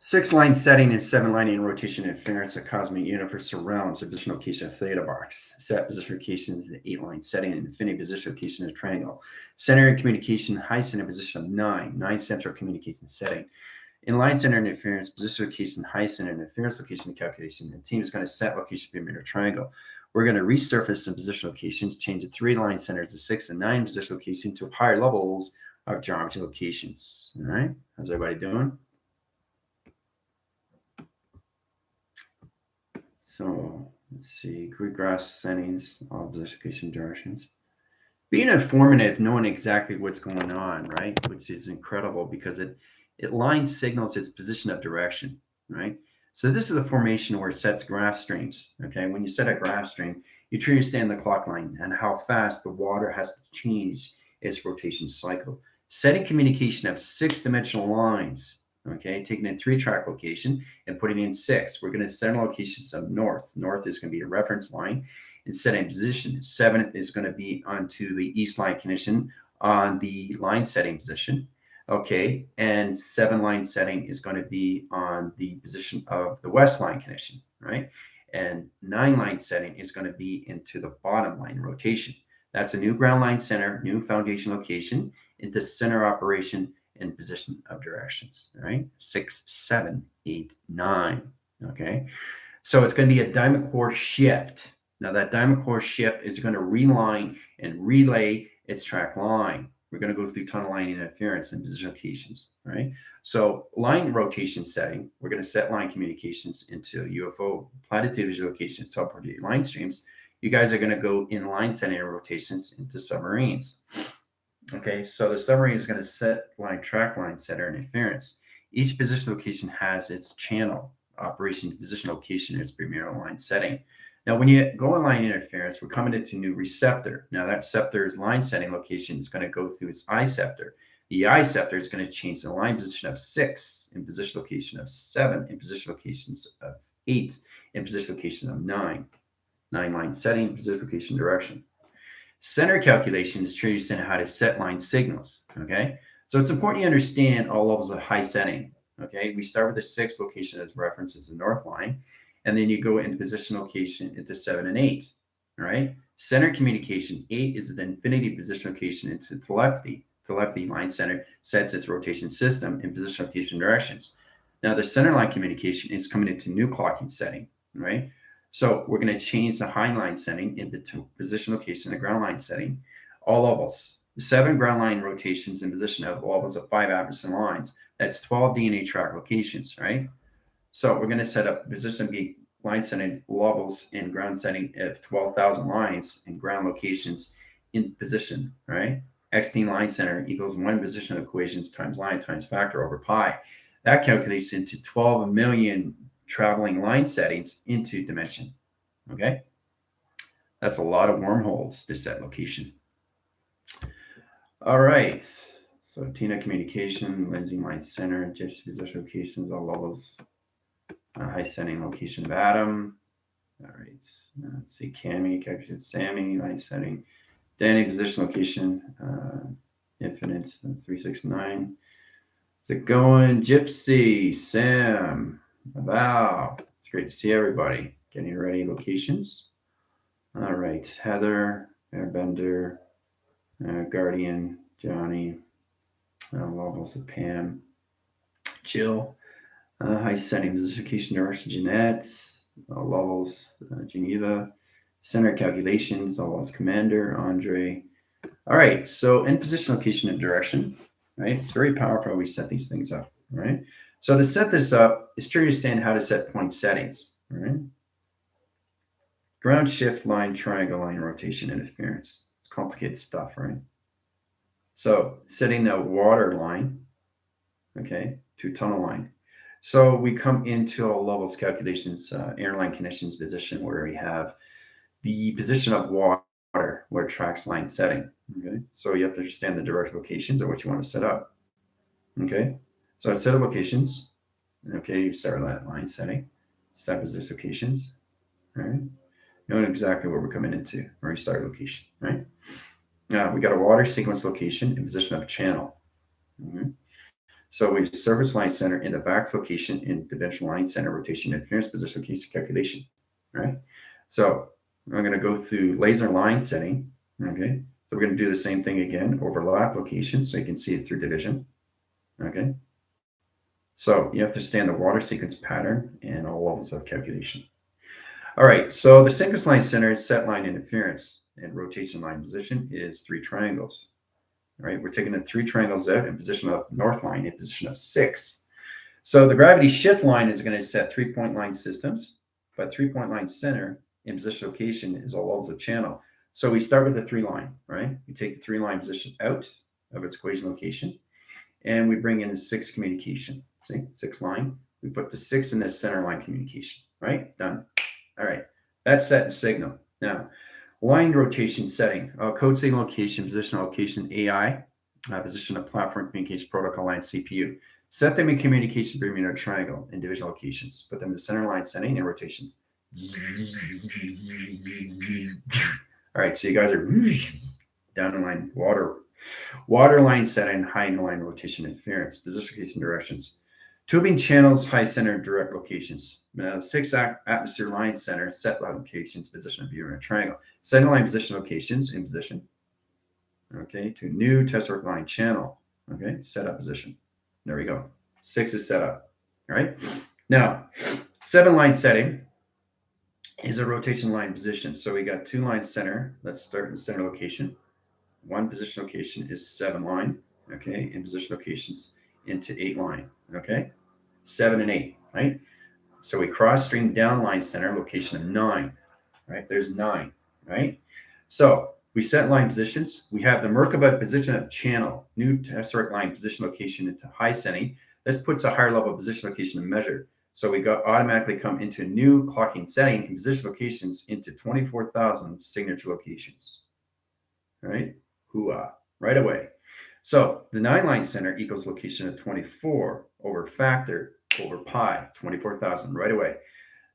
6 line setting and 7 line in rotation interference. A cosmic universe surrounds the position location of theta box. Set position locations, the 8 line setting and infinity position location of triangle. Center communication, high center position of 9. 9 central communication setting. In line center interference, position location, high center interference location calculation. The team is going to set location perimeter triangle. We're going to resurface some position locations, change the 3 line centers to 6 and 9 position location to higher levels of geometry locations. All right, how's everybody doing? So let's see, Greek grass settings, all position location directions. Being informative, knowing exactly what's going on, right? Which is incredible because it line signals its position of direction, right? So this is a formation where it sets graph streams. Okay, when you set a graph stream, you try to understand the clock line and how fast the water has to change its rotation cycle. Setting communication of 6-dimensional lines. Okay, taking a 3-track location and putting in 6. We're going to set locations of north. North is going to be a reference line. And setting position. 7th is going to be onto the east line condition on the line setting position. Okay, and 7 line setting is going to be on the position of the west line condition, right? And 9 line setting is going to be into the bottom line rotation. That's a new ground line center, new foundation location into center operation and position of directions, all right? 6, 7, 8, 9, okay? So it's going to be a diamond core shift. Now that diamond core shift is going to reline and relay its track line. We're going to go through tunnel line interference and position locations, right? So line rotation setting, we're going to set line communications into UFO platitude visual locations, teleported line streams. You guys are going to go in line setting rotations into submarines. Okay, so the submarine is going to set line track line center interference. Each position location has its channel operation position location in its premier line setting. Now, when you go in line interference, we're coming into new receptor. Now, that scepter's line setting location is going to go through its eye scepter. The eye scepter is going to change the line position of 6 in position location of 7 in position locations of 8 in position location of 9. 9 line setting, position location direction. Center calculation is trying to understand how to set line signals. Okay, so it's important you understand all levels of high setting. Okay, we start with the 6 location as reference as the north line, and then you go into position location into 7 and 8. All right, center communication 8 is the infinity position location into telepathy. Telepathy line center sets its rotation system in position location directions. Now the center line communication is coming into new clocking setting. Right. So we're going to change the high line setting into position location, the ground line setting, all levels. 7 ground line rotations in position of levels of 5 Apperson lines. That's 12 DNA track locations, right? So we're going to set up position B line setting levels in ground setting of 12,000 lines and ground locations in position, right? X line center equals 1 position equations times line times factor over pi. That calculates into 12 million traveling line settings into dimension. Okay, that's a lot of wormholes to set location. All right, so TINA communication, lensing line center, just position locations, all levels, high setting location of atom. All right, let's see, Cami, calculate Sammy, line setting, Danny, position location, infinite, 369. Is it going? Gypsy, Sam, wow, it's great to see everybody. Getting ready locations. All right, Heather, Airbender, Guardian, Johnny, levels of Pam, Jill, high setting position location direction, Jeanette, levels, Geneva, center calculations, all levels Commander, Andre. All right, so in position location and direction, right? It's very powerful how we set these things up, right? So to set this up, it's to understand how to set point settings, right? Ground shift line, triangle line, rotation interference. It's complicated stuff, right? So setting the water line, okay, to tunnel line. So we come into all levels calculations, airline conditions position where we have the position of water where tracks line setting. Okay, so you have to understand the direct locations of what you want to set up. Okay, so set of locations. Okay, you start with that line setting. Step position locations. All right, knowing exactly where we're coming into where we start location. Right. Now we got a water sequence location in position of channel. Mm-hmm. So we surface line center in the back location in dimensional line center, rotation, interference, position, location, calculation, right? So I'm going to go through laser line setting, okay? So we're going to do the same thing again, overlap location, so you can see it through division, okay? So you have to understand the water sequence pattern and all levels of calculation. All right, so the synchronous line center is set line interference, and rotation line position is 3 triangles. All right, we're taking the 3 triangles out in position of north line in position of 6. So the gravity shift line is going to set 3-point line systems, but 3-point line center in position location is all levels of channel. So we start with the 3 line, right? We take the 3 line position out of its equation location, and we bring in the 6 communication. See, 6 line. We put the 6 in this center line communication, right? Done. All right, that's set and signal. Now, line rotation setting, code signal location, position location, AI, position of platform communication protocol line CPU. Set them in communication Bermuda triangle and division locations. Put them in the center line setting and rotations. All right, so you guys are down the line, water line setting, high line rotation interference, position location directions. Tubing channels, high center, direct locations. Now, 6 atmosphere line center, set locations, position of Bermuda triangle. Center line position locations in position. Okay, to new test work line channel. Okay, setup position. There we go. 6 is set up. All right. Now, 7 line setting is a rotation line position. So we got 2 line center. Let's start in center location. 1 position location is 7 line. Okay, in position locations into 8 line. Okay, 7 and 8. Right. So we cross stream down line center location of 9. Right. There's 9. Right. So we set line positions. We have the Merkaba position of channel, new test work line position location into high setting. This puts a higher level position location to measure. So we got automatically come into new clocking setting and position locations into 24,000 signature locations. All right, hooah, right away. So the 9 line center equals location of 24 over factor over pi, 24,000 right away.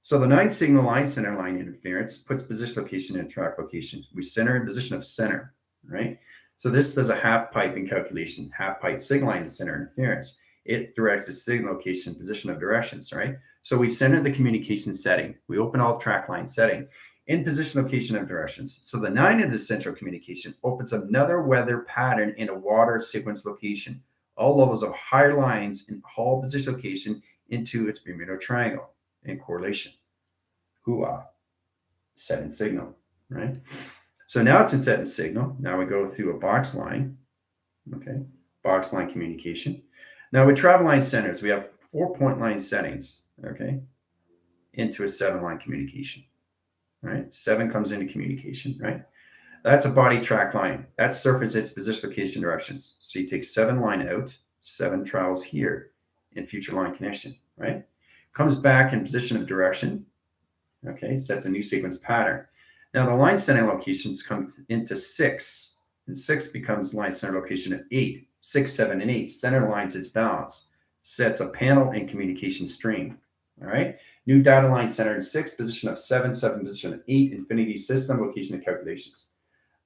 So the 9 signal line center line interference puts position location and track location. We center in position of center, right? So this does a half pipe in calculation, half pipe signal line center interference. It directs the signal location, position of directions, right? So we center the communication setting. We open all track line setting in position location of directions. So the 9 of the central communication opens another weather pattern in a water sequence location. All levels of higher lines in all position location into its Bermuda triangle in correlation. Hooah. Set and signal, right? So now it's in set and signal. Now we go through a box line. Okay, box line communication. Now with travel line centers, we have 4-point line settings, okay, into a 7 line communication, right? 7 comes into communication, right? That's a body track line. That surface its position location directions. So you take 7 line out, 7 travels here in future line connection, right? Comes back in position of direction, okay, sets a new sequence pattern. Now the line center locations come into 6, and 6 becomes line center location of 8. 6, 7, and 8 center lines its balance, sets a panel and communication stream. All right, new data line center in 6, position of 7, 7 position of 8, infinity system location and calculations.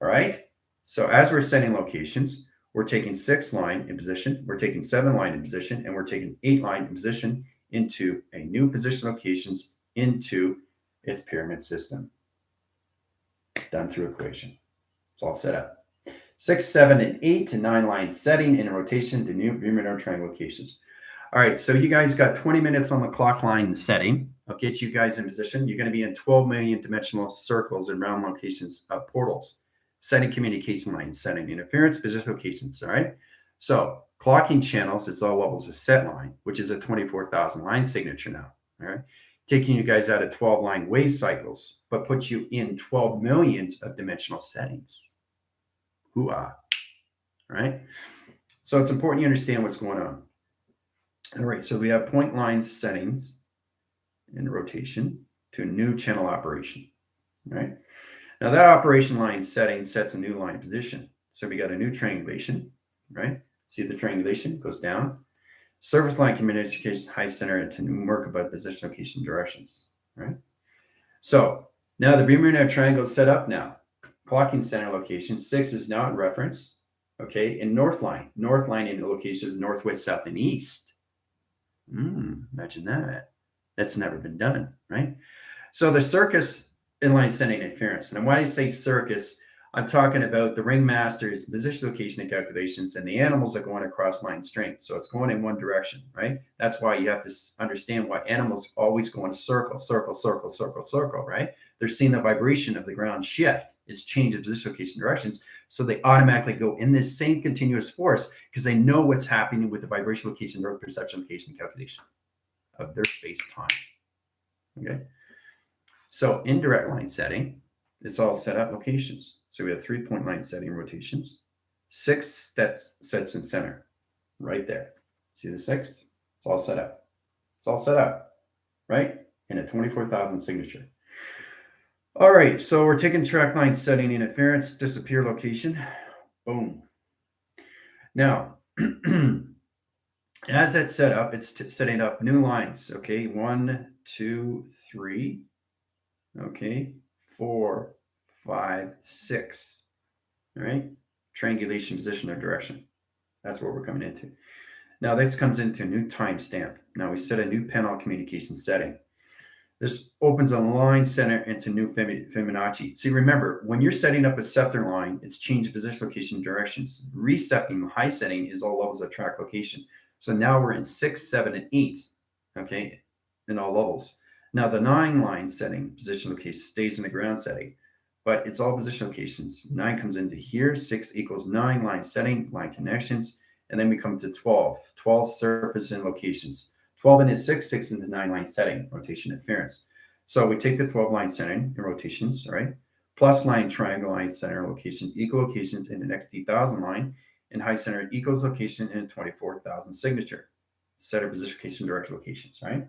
All right, so as we're setting locations, we're taking 6 line in position, we're taking 7 line in position, and we're taking 8 line in position into a new position locations into its pyramid system. Done through equation. It's all set up. 6, 7, and 8 to 9 line setting in rotation to new Bermuda triangle locations. All right, so you guys got 20 minutes on the clock line setting. I'll get you guys in position. You're going to be in 12 million dimensional circles and round locations of portals. Setting communication line, setting interference, position locations. All right. So clocking channels, it's all levels of set line, which is a 24,000 line signature now. All right. Taking you guys out of 12 line wave cycles, but puts you in 12 millions of dimensional settings. Hooah. All right. So it's important you understand what's going on. All right. So we have point line settings in rotation to a new channel operation. All right. Now that operation line setting sets a new line position. So we got a new triangulation, right? See the triangulation goes down. Surface line communication high center into new Merkaba position location directions, right? So now the Bermuda triangle is set up now. Clocking center location 6 is now in reference. Okay, and north line in locations northwest, south, and east. Imagine that. That's never been done, right? So the circus inline sending interference. And when I say circus, I'm talking about the ringmasters, position, location, and calculations, and the animals are going across line strength. So it's going in one direction, right? That's why you have to understand why animals always go in a circle, circle, circle, circle, circle, right? They're seeing the vibration of the ground shift. It's change of position, location, directions. So they automatically go in this same continuous force because they know what's happening with the vibration, location, earth perception, location, and calculation of their space time. Okay. So indirect line setting, it's all set up locations. So we have 3-point line setting rotations, 6 sets in center, right there. See the 6? It's all set up. It's all set up, right? In a 24,000 signature. All right, so we're taking track line setting interference, disappear location. Boom. Now, as that's set up, it's setting up new lines. Okay, 1, 2, 3. Okay, 4, 5, 6. All right, triangulation, position, or direction. That's what we're coming into. Now this comes into a new timestamp. Now we set a new panel communication setting. This opens a line center into new Fibonacci. See, remember, when you're setting up a scepter line, it's change position, location, directions. Resetting, high setting is all levels of track location. So now we're in 6, 7, and 8, okay, in all levels. Now the 9 line setting, position location, stays in the ground setting, but it's all position locations. 9 comes into here, 6 equals 9, line setting, line connections, and then we come to 12. 12 surface and locations. 12 into 6, 6 into 9 line setting, rotation interference. So we take the 12 line setting and rotations, right? Plus line triangle line center location, equal locations in the next D1000 line, and high center equals location in 24,000 signature. Center position, location, direction locations, right?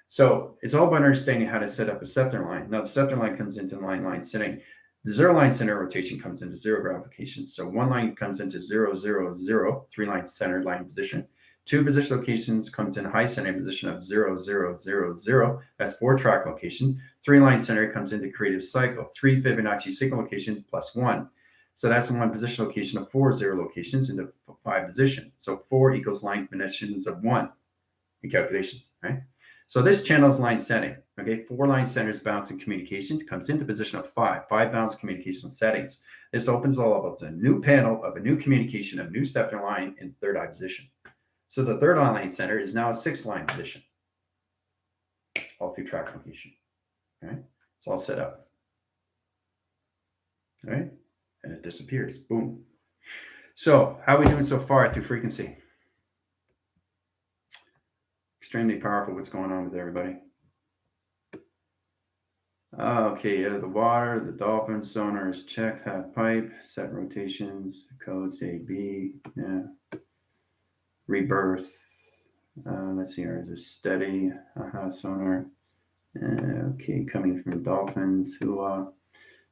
So it's all about understanding how to set up a scepter line. Now the scepter line comes into line setting. The 0 line center rotation comes into 0 ground location. So 1 line comes into 0, 0, 0, 3 line center line position. 2 position locations comes in high center position of 0, 0, 0, 0. That's 4 track location. 3 line center comes into creative cycle. 3 Fibonacci signal location plus 1. So that's in 1 position location of 4 0 locations into 5 position. So 4 equals line combinations of 1 in calculations, right? So this channel is line setting. Okay, 4 line centers balancing communication comes into position of 5 balanced communication settings. This opens all up as a new panel of a new communication of new scepter line in third eye position. So the third line center is now a 6 line position, all through track location. Okay, it's all set up. All right, and it disappears. Boom. So how are we doing so far through frequency? Extremely powerful. What's going on with everybody? Okay, out of the water, the dolphin sonar is checked, half pipe, set rotations, codes A, B, yeah. Rebirth. Let's see, here is a steady sonar. Okay, coming from dolphins. Who?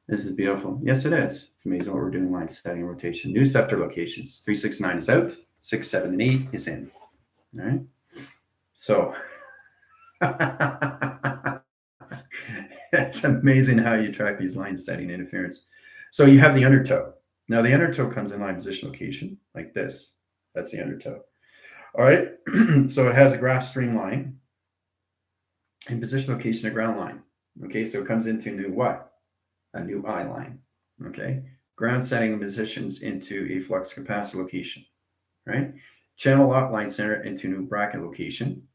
This is beautiful. Yes, it is. It's amazing what we're doing. Line setting, rotation, new scepter locations. 3, 6, 9 is out. 6, 7, and 8 is in. All right. So it's amazing how you track these line setting interference. So you have the undertow. Now the undertow comes in line position location like this. That's the undertow. All right. So it has a graph streamline and position location, a ground line. Okay. So it comes into new what? A new eye line. Okay. Ground setting positions into a flux capacitor location. Right. Channel lock line center into new bracket location.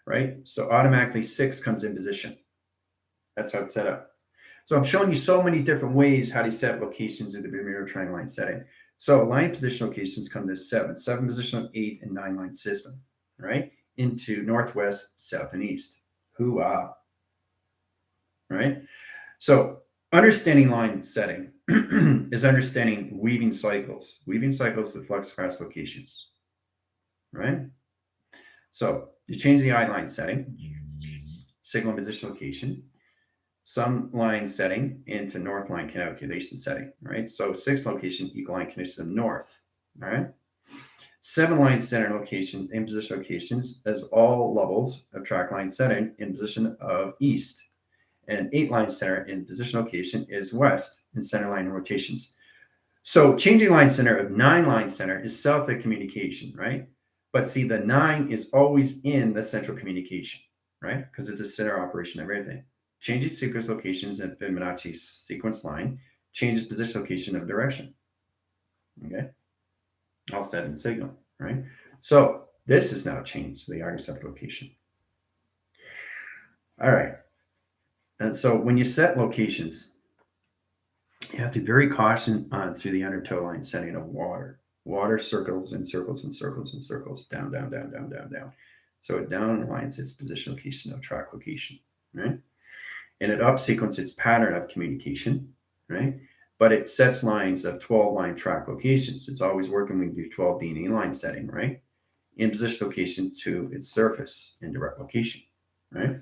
Right. So automatically 6 comes in position. That's how it's set up. So I'm showing you so many different ways how to set locations in the Bermuda Triangle line setting. So line position locations come to 7 position of 8 and 9 line system, right? Into northwest, south, and east. Hoo-ah. Right? So understanding line setting is understanding weaving cycles with flux across locations, right? So you change the eye line setting, signal position location, some line setting into north line calculation setting, right? So 6 location equal line condition of north, all right? 7 line center location in position locations as all levels of track line setting in position of east. And 8 line center in position location is west in center line rotations. So changing line center of 9 line center is south of communication, right? But see, the 9 is always in the central communication, right? Because it's a center operation of everything. Changes sequence locations in Fibonacci sequence line, changes position location of direction. Okay. All set in signal, right? So this is now changed to the intercept location. All right. And so when you set locations, you have to be very cautious on through the undertow line setting of water. Water circles and circles and circles and circles, down, down, down, down, down, down. So it down aligns its position location of track location, right? And it up sequence its pattern of communication, right? But it sets lines of 12 line track locations. It's always working when you do 12 DNA line setting, right? In position location to its surface in direct location, right?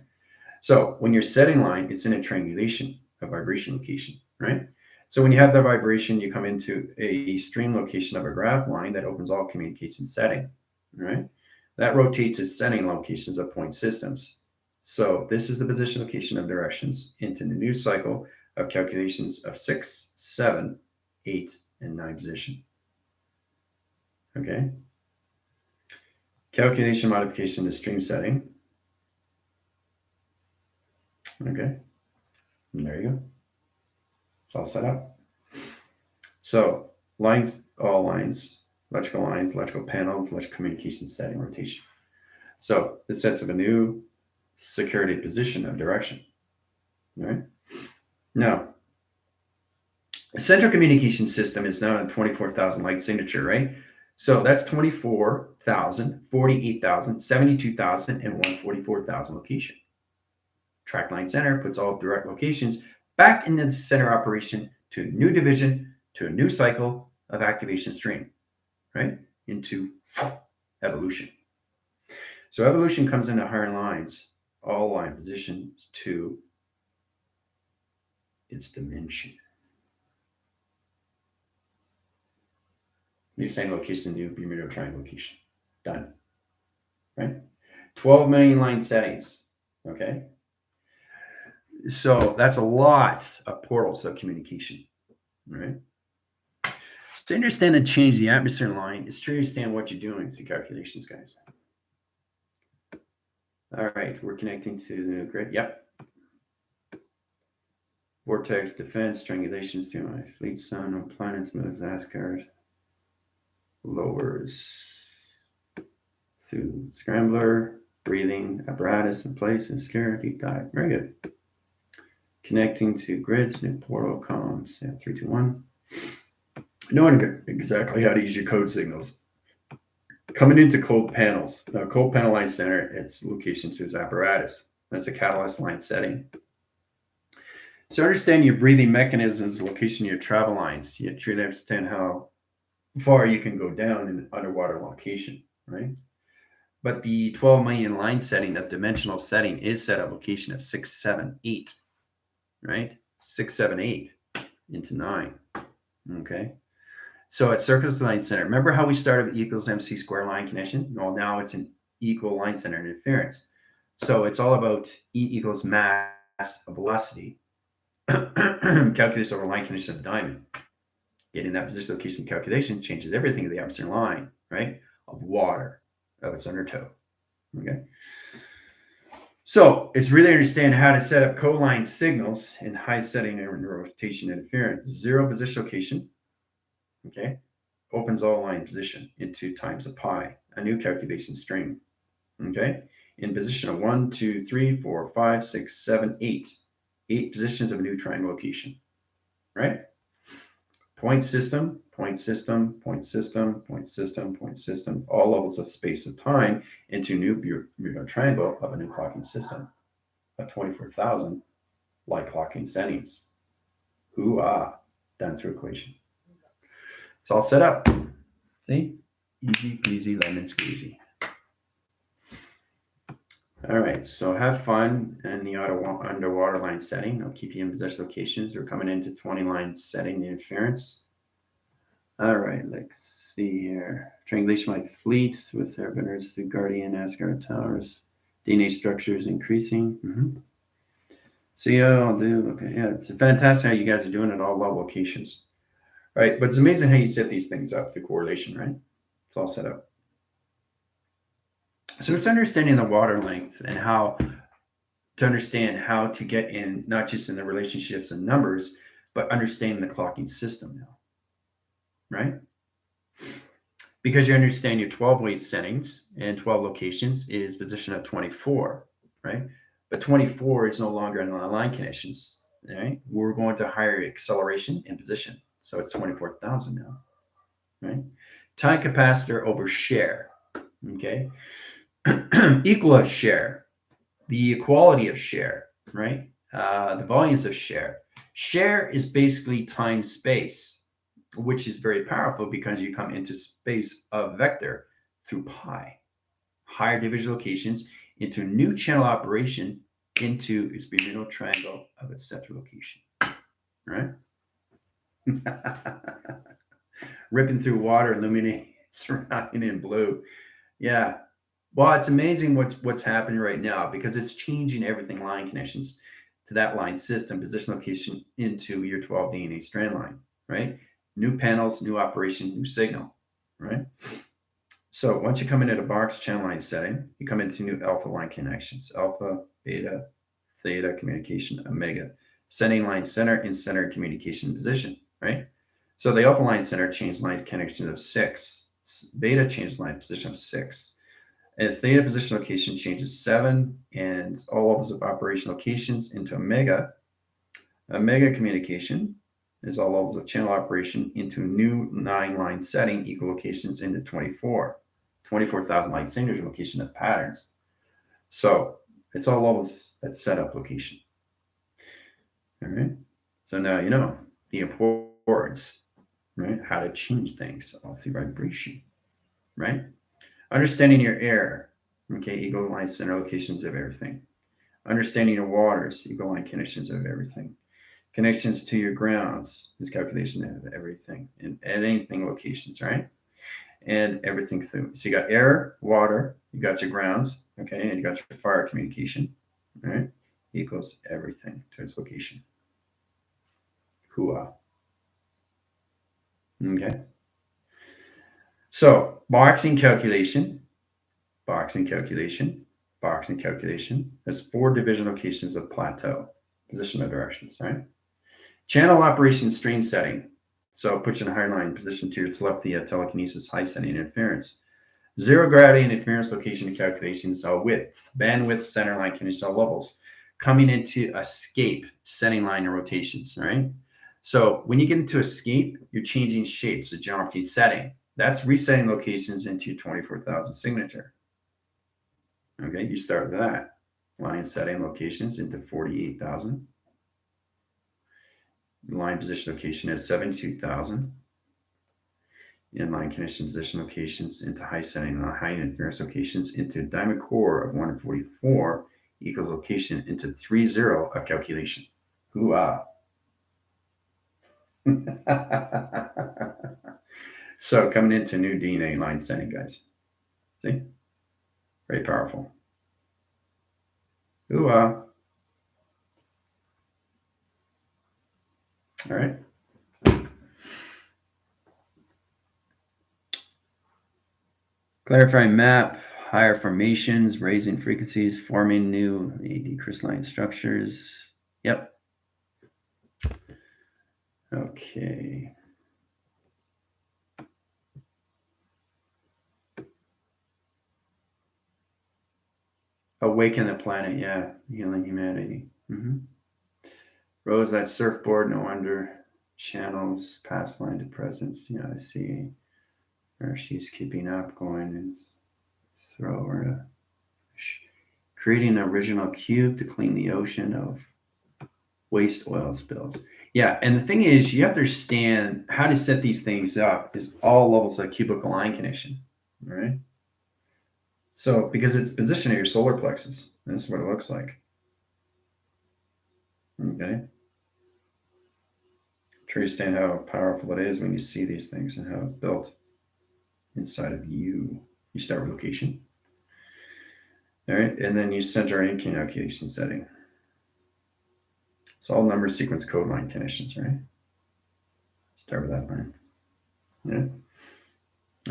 So when you're setting line, it's in a triangulation of vibration location, right? So when you have the vibration, you come into a stream location of a graph line that opens all communication setting, right? That rotates its setting locations of point systems. So this is the position location of directions into the new cycle of calculations of 6, 7, 8, and 9 position. Okay. Calculation modification to stream setting. Okay. And there you go. It's all set up. So lines, all lines, electrical panels, electrical communication setting rotation. So this sets up a new security position of direction. All right. Now, a central communication system is now a 24,000 light signature, right? So that's 24,000, 48,000, 72,000, and 144,000 location. Track line center puts all direct locations back into the center operation to a new division, to a new cycle of activation stream, right? Into evolution. So evolution comes into higher lines, all line positions to its dimension. New same location, new Bermuda Triangle location. Done. Right? 12 million line settings. Okay. So that's a lot of portals of communication. Right? So to understand and change the atmosphere line is to understand what you're doing through calculations, guys. All right, we're connecting to the new grid. Yep. Vortex, defense, triangulations through my fleet sun on planets, moves, Asgard. Lowers through scrambler, breathing apparatus in place, and secure deep dive. Very good. Connecting to grids, new portal columns. Yeah, 3, 2, 1. Knowing exactly how to use your code signals. Coming into cold panels. Now, cold panel line center, its location to its apparatus. That's a catalyst line setting. So understand your breathing mechanisms, location of your travel lines. You truly understand how far you can go down in underwater location, right? But the 12 million line setting, that dimensional setting, is set at location of 6, 7, 8, right? 6, 7, 8 into 9. Okay. So at surface line center, remember how we started with E equals MC square line connection? Well, now it's an equal line center interference. So it's all about E equals mass of velocity calculated over line condition of the diamond. Getting that position location calculations changes everything to the atmosphere line, right? Of water, of its undertow. Okay. So it's really understand how to set up co-line signals in high setting and rotation interference. 0 position location, okay, opens all line position into times of pi, a new calculation string, okay, in position of 1, 2, 3, 4, 5, 6, 7, 8, 8 positions of a new triangle location, right? Point system, point system, point system, point system, point system, all levels of space of time into new Bermuda Triangle of a new clocking system of 24,000 light clocking settings. Hoo-ah, done through equation. It's all set up. See? Easy peasy lemon squeezy. All right, so have fun in the underwater line setting. I'll keep you in position locations. We're coming into 20 line setting the interference. All right, let's see here. Triangulation like fleet with airbenders through Guardian, Asgard towers. DNA structures increasing. So yeah, I'll do. Okay, yeah, it's fantastic how you guys are doing at all locations. right? But it's amazing how you set these things up, the correlation, right? It's all set up. So it's understanding the water length and how to understand how to get in, not just in the relationships and numbers, but understanding the clocking system now, right? Because you understand your 12 weight settings and 12 locations is position of 24, right? But 24 is no longer in the line conditions, right? We're going to higher acceleration and position. So it's 24,000 now, right? Time capacitor over share, okay? Equal of share, the equality of share, right? The volumes of share. Share is basically time space, which is very powerful because you come into space of vector through pi, higher division locations into new channel operation into its Bermuda triangle of its center location, right? Ripping through water, illuminating, surrounding in blue. Yeah. Well, it's amazing what's happening right now because it's changing everything line connections to that line system, position location into your 12 DNA strand line, right? New panels, new operation, new signal, right? So once you come into the box channel line setting, you come into new alpha line connections, alpha, beta, theta communication, omega, setting line center and center communication position, right? So the alpha line center change line connection of 6, beta change line position of 6. And theta position location changes 7, and all levels of operation locations into omega. Omega communication is all levels of channel operation into new 9 line setting, equal locations into 24. 24,000 light signature location of patterns. So it's all levels at setup location. All right. So now you know the importance, right? How to change things all through vibration, right? Understanding your air, okay, equal line center locations of everything. Understanding your waters, equal line connections of everything. Connections to your grounds is calculation of everything and at anything locations, right? And everything through. So you got air, water, you got your grounds, okay, and you got your fire communication, right? Equals everything to its location. Hooah. Okay. So boxing calculation, boxing calculation, boxing calculation. There's 4 division locations of plateau, position of directions, right? Channel operation stream setting. So put you in a higher line position to your telepathy, telekinesis, high setting interference. Zero gravity and interference location calculations are width, bandwidth, center line conditions, all levels. Coming into escape, setting line and rotations, right? So when you get into escape, you're changing shapes, the geometry setting. That's resetting locations into 24,000 signature. Okay, you start with that. Line setting locations into 48,000. Line position location is 72,000. Inline condition position locations into high setting and high interference locations into diamond core of 144 equals location into 30 of calculation. Hooah. So coming into new DNA line setting, guys. See? Very powerful. Hooah. All right. Clarifying map, higher formations, raising frequencies, forming new AD crystalline structures. Yep. Okay. Awaken the planet, yeah. Healing humanity. Rose that surfboard, no wonder. Channels, past line to presence. Yeah, I see where she's keeping up, going and throw her a creating an original cube to clean the ocean of waste oil spills. Yeah, and the thing is, you have to understand how to set these things up is all levels of cubical line connection, all right? So, because it's position of your solar plexus, this is what it looks like. Okay. To understand how powerful it is when you see these things and how it's built inside of you. You start with location. All right, and then you center in calculation setting. It's all number sequence code line conditions, right? Start with that line. Yeah.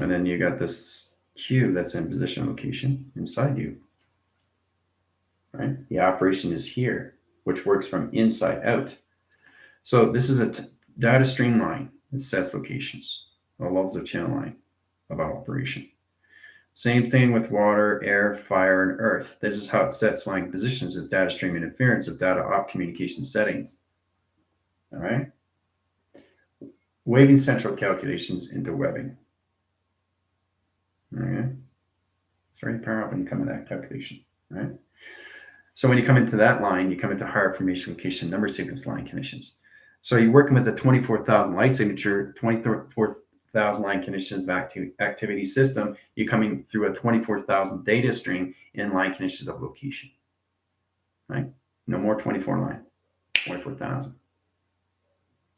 And then you got this cube that's in position location inside you. Right? The operation is here, which works from inside out. So this is a data stream line that sets locations, or levels of channel line of operation. Same thing with water, air, fire, and earth. This is how it sets line positions of data stream interference of data op communication settings. All right. Waving central calculations into webbing. Okay. It's very powerful when you come to that calculation, right? So when you come into that line, you come into higher information location number sequence line conditions. So you're working with a 24,000 light signature, 24,000 line conditions back to activity system. You're coming through a 24,000 data stream in line conditions of location, right? No more 24 line, 24,000.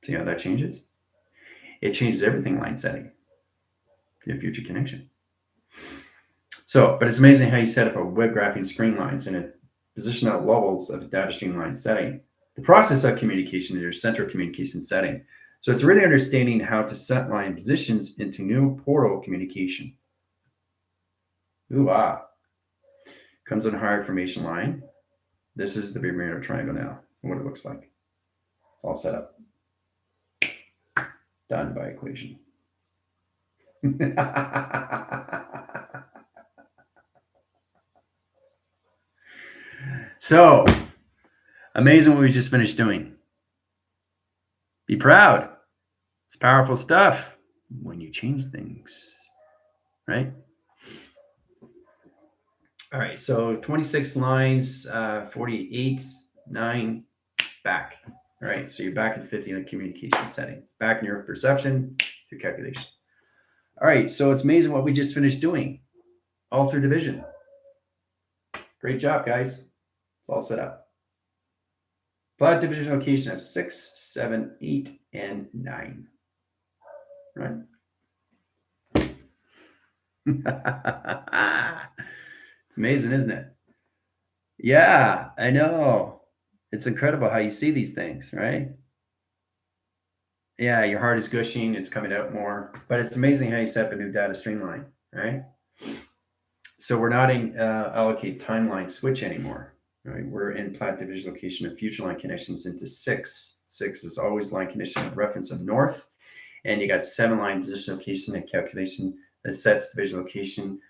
See how that changes? It changes everything line setting to your future connection. So, but it's amazing how you set up a web graphing screen lines and position at levels of data stream line setting. The process of communication is your central communication setting. So it's really understanding how to set line positions into new portal communication. Ooh, comes in higher information line. This is the Bermuda Triangle now, and what it looks like. It's all set up. Done by equation. So, amazing what we just finished doing. Be proud. It's powerful stuff when you change things, right? All right, so 26 lines, 48, 9, back. All right, so you're back at 50 in the communication settings. Back in your perception to calculation. All right, so it's amazing what we just finished doing. All through division. Great job, guys. It's all set up. Plot division location of 6, 7, 8, and 9. Right? It's amazing, isn't it? Yeah, I know. It's incredible how you see these things, right? Yeah, your heart is gushing, it's coming out more, but it's amazing how you set up a new data streamline, right? So we're not in allocate timeline switch anymore, right? We're in plat division location of future line connections into 6. 6 is always line condition of reference of north, and you got 7 line position location and calculation that sets division location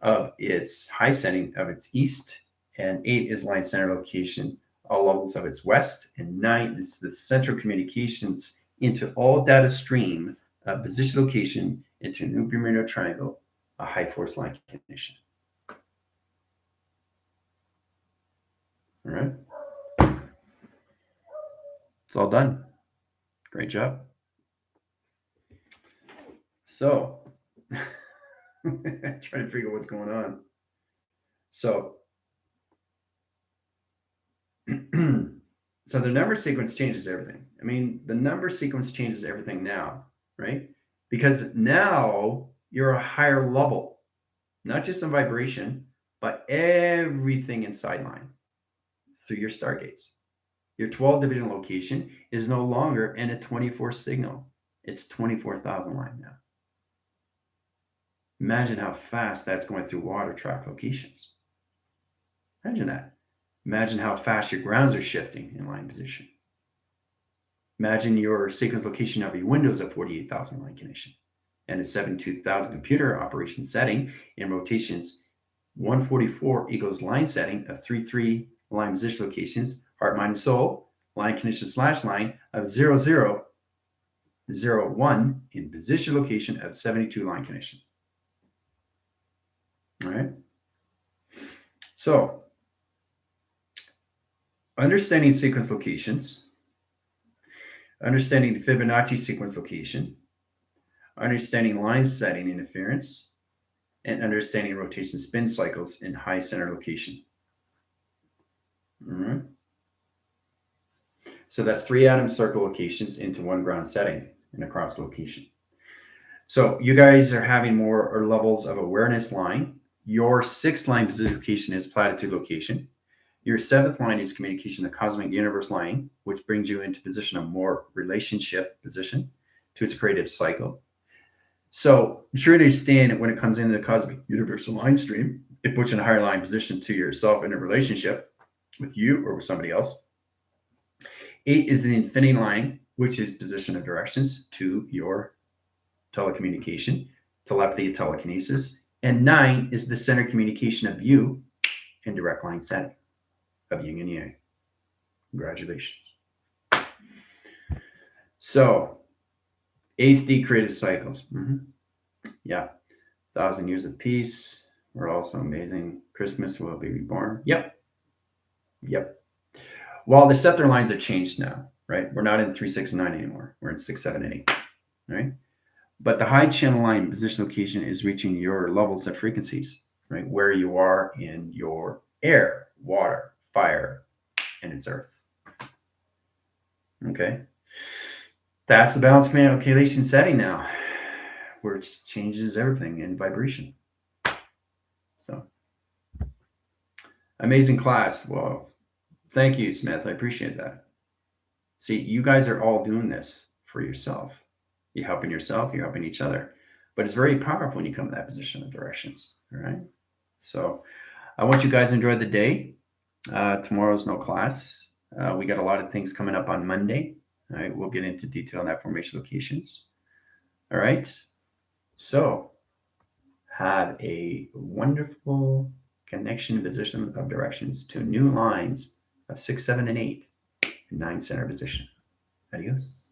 of its high setting of its east, and 8 is line center location, all levels of its west, and 9 is the central communications into all data stream position location into a new Bermuda Triangle, a high force line condition. All right. It's all done. Great job. So, trying to figure out what's going on. So, so the number sequence changes everything. I mean, the number sequence changes everything now, right? Because now you're a higher level, not just in vibration, but everything inside line through your stargates. Your 12 division location is no longer in a 24 signal. It's 24,000 line now. Imagine how fast that's going through water track locations. Imagine that. Imagine how fast your grounds are shifting in line position. Imagine your sequence location of your windows at 48,000 line condition and a 72,000 computer operation setting in rotations 144 equals line setting of 33 line position locations, heart, mind, and soul, line condition / line of 00, 01 in position location of 72 line condition. All right. So, understanding sequence locations, understanding the Fibonacci sequence location, understanding line setting interference, and understanding rotation spin cycles in high center location. All right. So that's 3 atom circle locations into 1 ground setting in a cross location. So you guys are having more or levels of awareness line. Your 6th line position location is platitude location. Your 7th line is communication, the cosmic universe line, which brings you into position of more relationship position. to its creative cycle. So be sure to understand when it comes into the cosmic universal line stream, it puts you in a higher line position to yourself in a relationship with you or with somebody else. 8 is the infinity line, which is position of directions to your telecommunication, telepathy, telekinesis. And 9 is the center communication of you and direct line setting of yin and yang. Congratulations. So, 8th D creative cycles. Yeah. 1,000 years of peace. We're also amazing. Christmas will be reborn. Yep. Well, the scepter lines have changed now, right? We're not in 3, 6, and 9 anymore. We're in 6, 7, and 8, right? But the high channel line position location is reaching your levels of frequencies, right? Where you are in your air, water, fire, and its earth. Okay. That's the balance command calculation setting now, where it changes everything in vibration. So, amazing class. Well, thank you, Smith. I appreciate that. See, you guys are all doing this for yourself. You're helping yourself, you're helping each other. But it's very powerful when you come to that position of directions. All right. So I want you guys to enjoy the day. Tomorrow's no class. We got a lot of things coming up on Monday. All right. We'll get into detail on that formation locations. All right. So have a wonderful connection position of directions to new lines of 6, 7, and 8 in 9 center position. Adios.